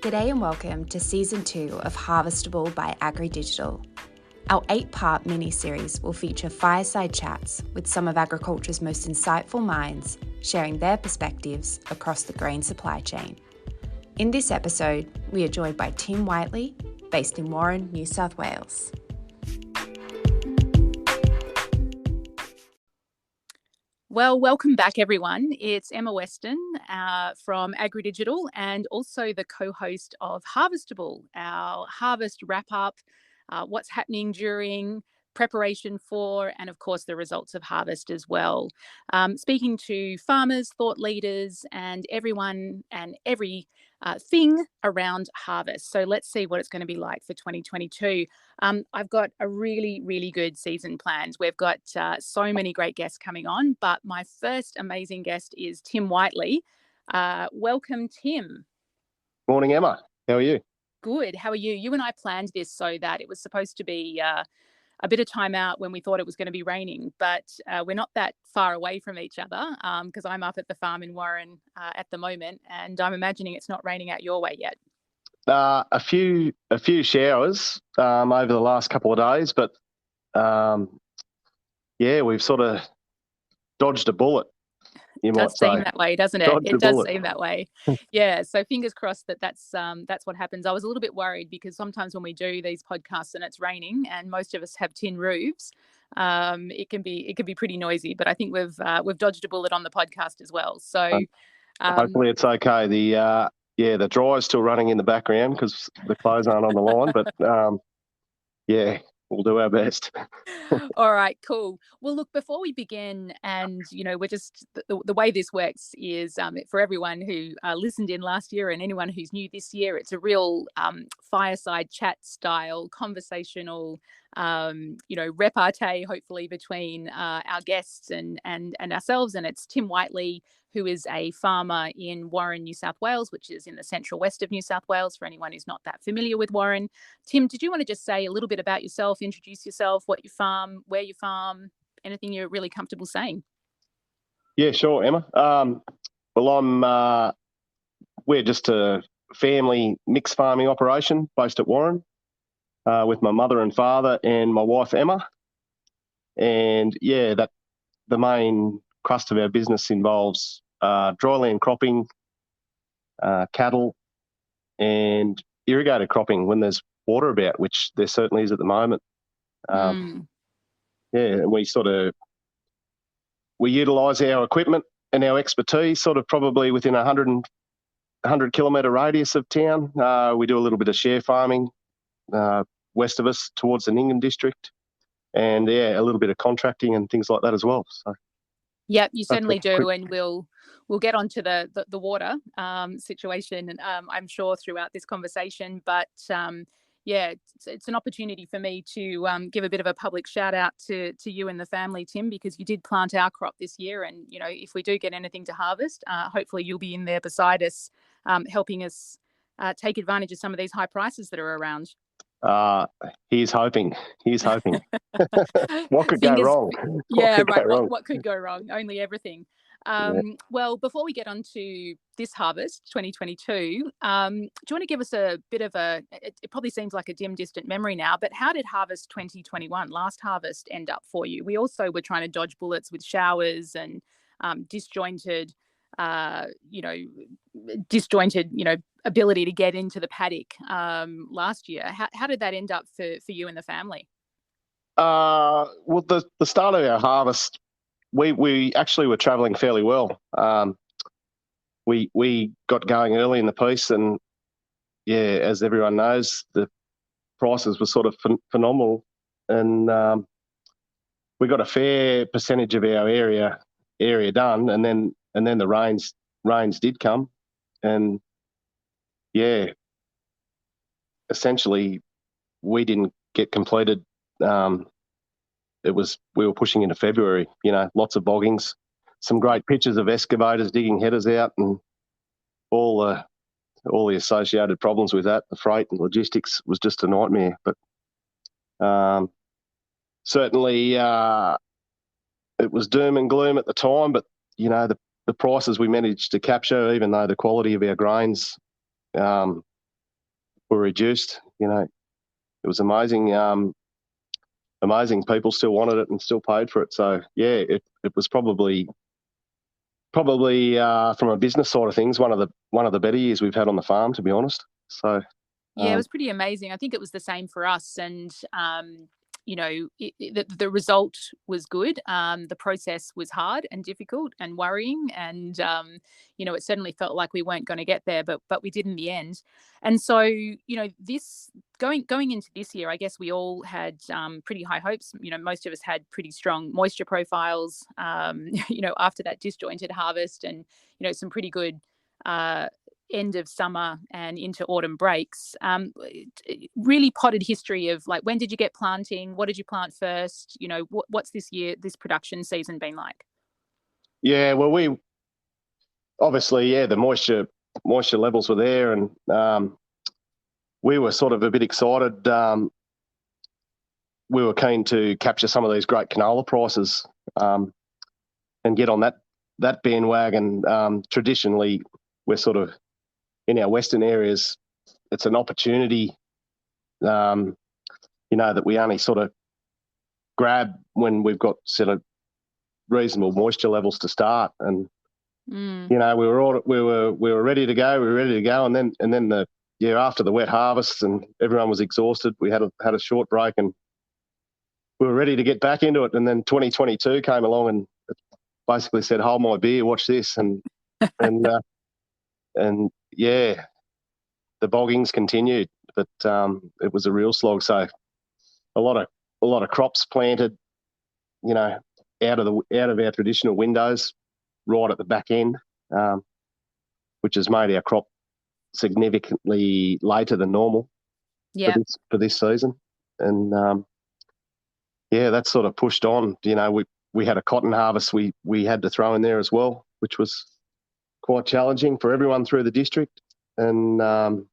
G'day and welcome to Season 2 of Harvestable by AgriDigital. Our 8-part mini-series will feature fireside chats with some of agriculture's most insightful minds, sharing their perspectives across the grain supply chain. In this episode, we are joined by Tim Whiteley, based in Warren, New South Wales. Well, welcome back, everyone. It's Emma Weston from AgriDigital and also the co-host of Harvestable, our harvest wrap-up, what's happening during, preparation for, and of course the results of harvest as well. Speaking to farmers, thought leaders, and everyone and every thing around harvest. So let's see what it's going to be like for 2022. I've got a really, really good season planned. We've got so many great guests coming on, but my first amazing guest is Tim Whiteley. Welcome, Tim. Morning, Emma. How are you? Good. How are you? You and I planned this so that it was supposed to be a bit of time out when we thought it was going to be raining, but we're not that far away from each other because I'm up at the farm in Warren at the moment, and I'm imagining it's not raining out your way yet. A few showers over the last couple of days, but we've sort of dodged a bullet. It does seem that way, doesn't it? It does seem that way. Yeah. So fingers crossed that's what happens. I was a little bit worried because sometimes when we do these podcasts and it's raining and most of us have tin roofs, it can be pretty noisy. But I think we've dodged a bullet on the podcast as well. So hopefully it's okay. The dryer's still running in the background because the clothes aren't on the line. But we'll do our best. All right, cool. Well, look, before we begin, and we're just the way this works is for everyone who listened in last year and anyone who's new this year, it's a real fireside chat style, conversational, repartee, hopefully between our guests and ourselves. And it's Tim Whiteley, who is a farmer in Warren, New South Wales, which is in the central west of New South Wales, for anyone who's not that familiar with Warren. Tim, did you want to just say a little bit about yourself, introduce yourself, what you farm, where you farm, anything you're really comfortable saying? Yeah, sure, Emma. We're just a family mixed farming operation based at Warren with my mother and father and my wife, Emma. And the main crust of our business involves dryland cropping, cattle, and irrigated cropping when there's water about, which there certainly is at the moment. And we utilise our equipment and our expertise sort of probably within a 100 kilometre radius of town. We do a little bit of share farming west of us towards the Ningham district, and a little bit of contracting and things like that as well. So. Yep, you certainly do, and we'll get onto the water situation, and I'm sure throughout this conversation. But it's an opportunity for me to give a bit of a public shout out to you and the family, Tim, because you did plant our crop this year, and if we do get anything to harvest, hopefully you'll be in there beside us, helping us take advantage of some of these high prices that are around. He's hoping. What could go wrong? What could go wrong? Only everything. Well, before we get on to this harvest 2022, do you want to give us a bit of it probably seems like a dim, distant memory now, but how did harvest 2021, last harvest, end up for you? We also were trying to dodge bullets with showers and disjointed ability to get into the paddock last year. How did that end up for you and the family? Well, the start of our harvest, we actually were travelling fairly well. We got going early in the piece, and as everyone knows, the prices were sort of phenomenal, and we got a fair percentage of our area done, and then the rains did come, and essentially we didn't get completed. We were pushing into February, lots of boggings, some great pictures of excavators digging headers out, and all the associated problems with that. The freight and logistics was just a nightmare. But certainly it was doom and gloom at the time, but the prices we managed to capture, even though the quality of our grains were reduced. It was amazing. Amazing. People still wanted it and still paid for it. So yeah, it was probably from a business side of things one of the better years we've had on the farm, to be honest. So yeah, it was pretty amazing. I think it was the same for us, and the result was good. The process was hard and difficult and worrying, and it certainly felt like we weren't going to get there, but we did in the end. And so this going into this year, I guess we all had pretty high hopes. Most of us had pretty strong moisture profiles. After that disjointed harvest, and some pretty good end of summer and into autumn breaks. Really potted history of like, when did you get planting? What did you plant first? What's this production season been like? Yeah, well, we obviously, the moisture levels were there, and we were sort of a bit excited. We were keen to capture some of these great canola prices and get on that bandwagon. Traditionally, we're sort of in our Western areas, it's an opportunity, that we only sort of grab when we've got sort of reasonable moisture levels to start. And we were ready to go. And then the year after the wet harvest, and everyone was exhausted. We had a short break, and we were ready to get back into it. And then 2022 came along and basically said, "Hold my beer, watch this," and yeah, the boggings continued, but it was a real slog. So a lot of crops planted, out of our traditional windows, right at the back end, which has made our crop significantly later than normal for this season. And that sort of pushed on. We had a cotton harvest we had to throw in there as well, which was quite challenging for everyone through the district. And now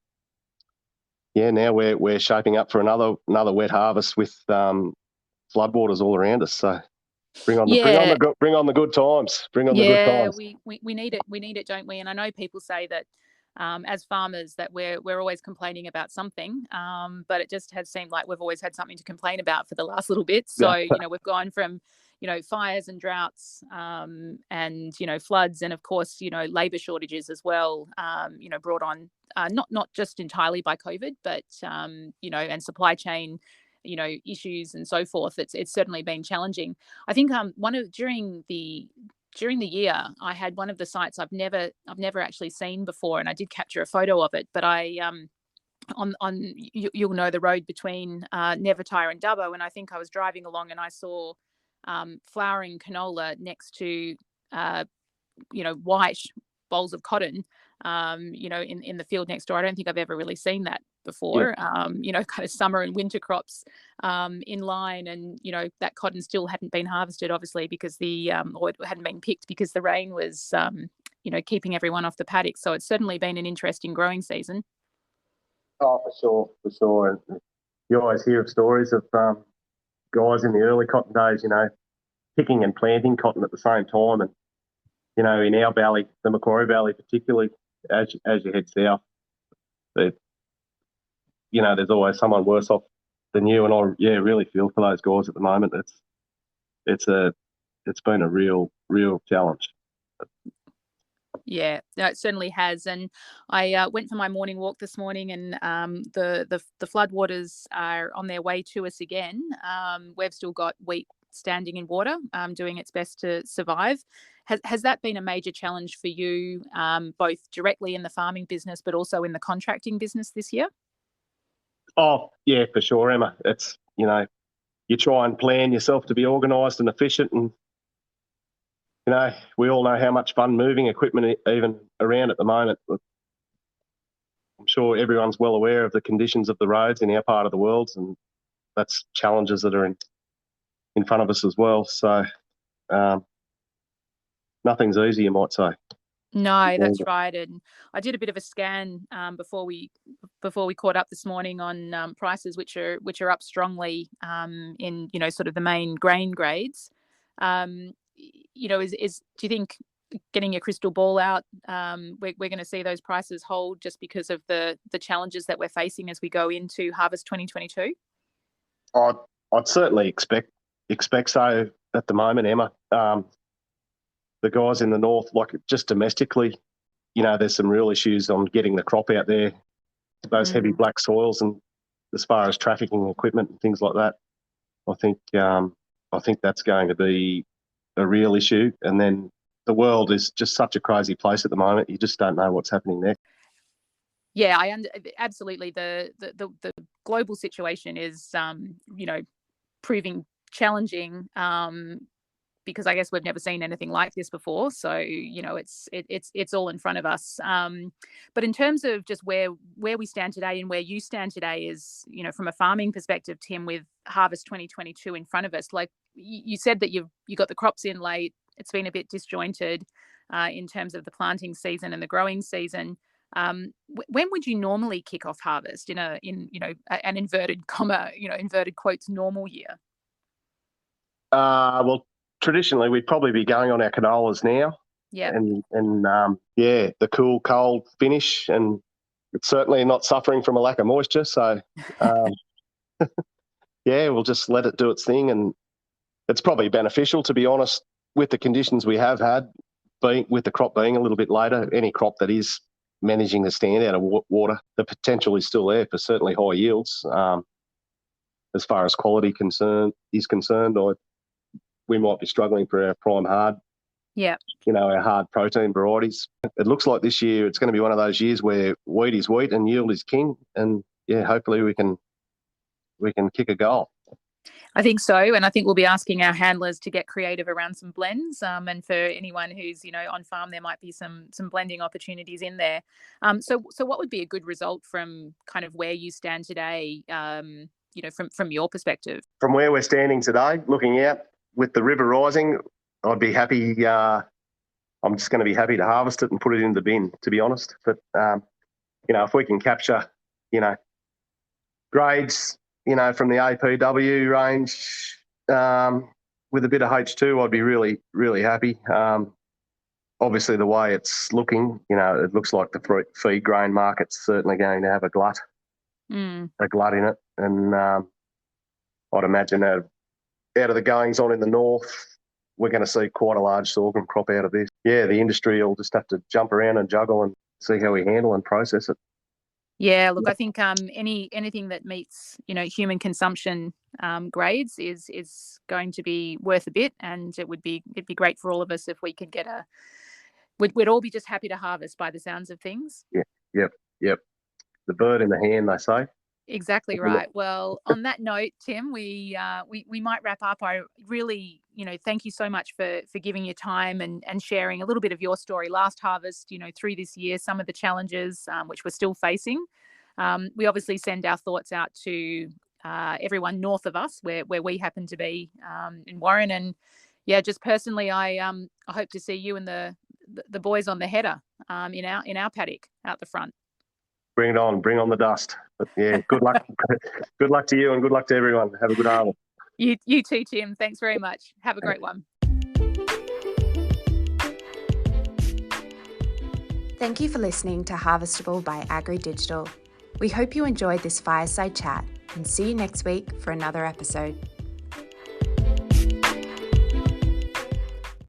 we're shaping up for another wet harvest with floodwaters all around us. So bring on the good times. Bring on the good times. We need it. We need it, don't we? And I know people say that as farmers that we're always complaining about something, but it just has seemed like we've always had something to complain about for the last little bit. So we've gone from fires and droughts, and floods, and of course labor shortages as well, brought on not just entirely by COVID, but and supply chain issues and so forth. It's certainly been challenging. I think during the year, I had one of the sites I've never actually seen before, and I did capture a photo of it. But I you'll know the road between Nevertire and Dubbo, and I think I was driving along and I saw flowering canola next to white bowls of cotton, in the field next door. I don't think I've ever really seen that before. Kind of summer and winter crops in line, and that cotton still hadn't been harvested, obviously, because or it hadn't been picked because the rain was keeping everyone off the paddock. So it's certainly been an interesting growing season. Oh, for sure. And you always hear of stories of guys in the early cotton days, picking and planting cotton at the same time. And in our valley, the Macquarie Valley particularly, as you head south, there's always someone worse off than you. And I really feel for those guys at the moment. It's been a real challenge. Yeah, no, it certainly has. And I went for my morning walk this morning, and the floodwaters are on their way to us again. We've still got wheat standing in water, doing its best to survive. Has that been a major challenge for you, both directly in the farming business, but also in the contracting business this year? Oh, yeah, for sure, Emma. It's, you try and plan yourself to be organised and efficient, and we all know how much fun moving equipment even around at the moment. I'm sure everyone's well aware of the conditions of the roads in our part of the world, and that's challenges that are in front of us as well. So nothing's easy, you might say. No, that's right. And I did a bit of a scan before we caught up this morning on prices, which are up strongly in sort of the main grain grades. Do you think getting your crystal ball out, we're going to see those prices hold just because of the challenges that we're facing as we go into harvest 2022? I'd certainly expect so at the moment, Emma. The guys in the north, like just domestically, there's some real issues on getting the crop out there, those heavy black soils, and as far as trafficking equipment and things like that. I think that's going to be a real issue. And then the world is just such a crazy place at the moment. You just don't know what's happening there. Yeah, absolutely. The global situation is, proving challenging, because I guess we've never seen anything like this before. So, it's all in front of us. But in terms of just where we stand today and where you stand today is, from a farming perspective, Tim, with harvest 2022 in front of us, like you said that you got the crops in late. It's been a bit disjointed in terms of the planting season and the growing season. When would you normally kick off harvest in an inverted comma, inverted quotes, normal year? Well, traditionally we'd probably be going on our canolas now. Yeah. And the cool, cold finish, and it's certainly not suffering from a lack of moisture. So, we'll just let it do its thing, and it's probably beneficial, to be honest, with the conditions we have had, with the crop being a little bit later. Any crop that is managing to stand out of water, the potential is still there for certainly high yields. As far as quality is concerned, we might be struggling for our prime hard. Yeah. Our hard protein varieties. It looks like this year it's going to be one of those years where wheat is wheat and yield is king. And hopefully we can kick a goal. I think so, and I think we'll be asking our handlers to get creative around some blends. And for anyone who's on farm, there might be some blending opportunities in there. So what would be a good result from kind of where you stand today? From your perspective. From where we're standing today, looking out with the river rising, I'd be happy. I'm just going to be happy to harvest it and put it in the bin, to be honest. But if we can capture, grades, from the APW range with a bit of H2, I'd be really, really happy. Obviously, the way it's looking, it looks like the feed grain market's certainly going to have a glut in it. And I'd imagine out of the goings on in the north, we're going to see quite a large sorghum crop out of this. Yeah, the industry will just have to jump around and juggle and see how we handle and process it. Yeah, look, I think anything that meets human consumption grades is going to be worth a bit, and it'd be great for all of us if we could get we'd all be just happy to harvest by the sounds of things. Yeah, yep. The bird in the hand, they say. Exactly right. Well, on that note, Tim, we might wrap up. I really, thank you so much for giving your time and sharing a little bit of your story last harvest, through this year, some of the challenges which we're still facing. We obviously send our thoughts out to everyone north of us, where we happen to be in Warren. And just personally, I hope to see you and the boys on the header in our paddock out the front. Bring it on, bring on the dust. But good luck. Good luck to you and good luck to everyone. Have a good harvest. You too, Tim. Thanks very much. Have a great one. Thank you for listening to Harvestable by AgriDigital. We hope you enjoyed this fireside chat and see you next week for another episode.